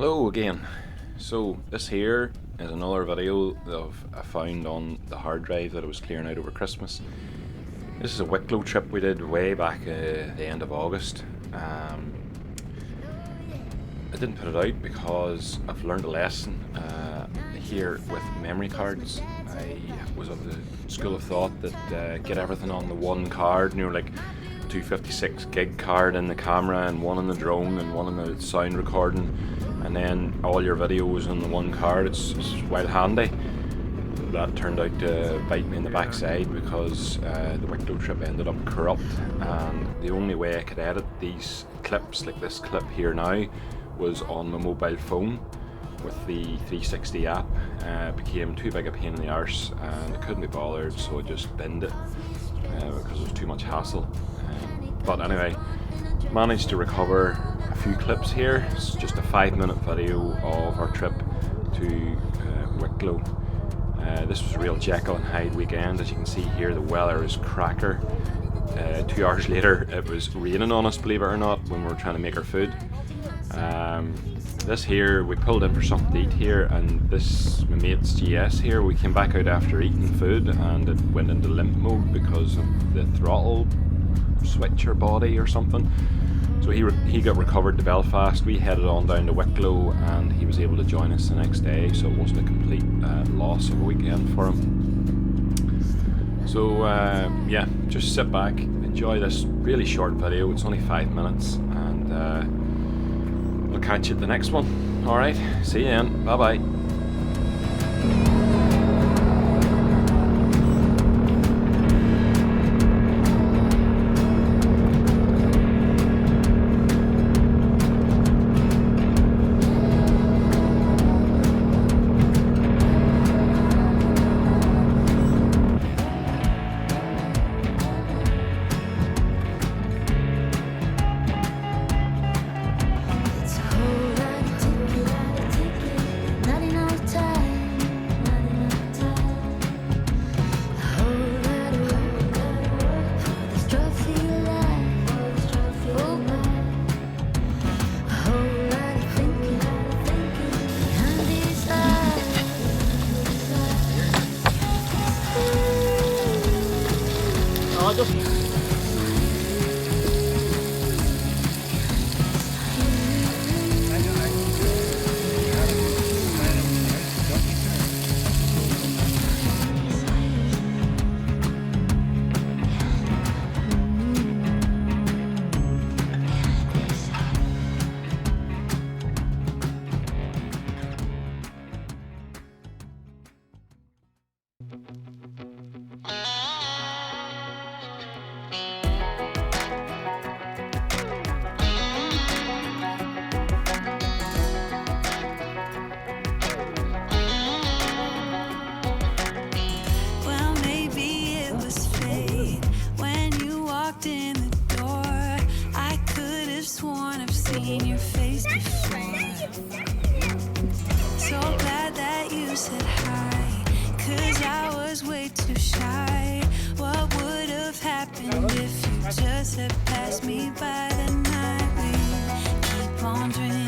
Hello again. So this here is another video that I found on the hard drive that I was clearing out over Christmas. This is a WICKLOW trip we did way back the end of August. I didn't put it out because I've learned a lesson here with memory cards. I was of the school of thought that get everything on the one card, like 256 gig card in the camera and one in the drone and one in the sound recording, and then all your videos on the one card. It's well handy. That turned out to bite me in the backside because the WICKLOW trip ended up corrupt, and the only way I could edit these clips, like this clip here now, was on my mobile phone with the 360 app. It became too big a pain in the arse and I couldn't be bothered, so I just binned it because it was too much hassle. But anyway, managed to recover a few clips here. It's just a 5-minute video of our trip to WICKLOW. This was a real Jekyll and Hyde weekend. As you can see here, the weather is cracker. 2 hours later it was raining on us, believe it or not, when we were trying to make our food. This here, we pulled in for something to eat here, and this, my mate's GS here, we came back out after eating food and it went into limp mode because of the throttle switch or body or something. So he got recovered to Belfast. We headed on down to WICKLOW and he was able to join us the next day, so it wasn't a complete loss of a weekend for him. So yeah, just sit back, enjoy this really short video. It's only 5 minutes, and we'll catch you at the next one. Alright, see you then, bye bye. Seen your face before. So glad that you said hi, 'cause I was way too shy. What would have happened if you just had passed me by the night? We keep on dreaming.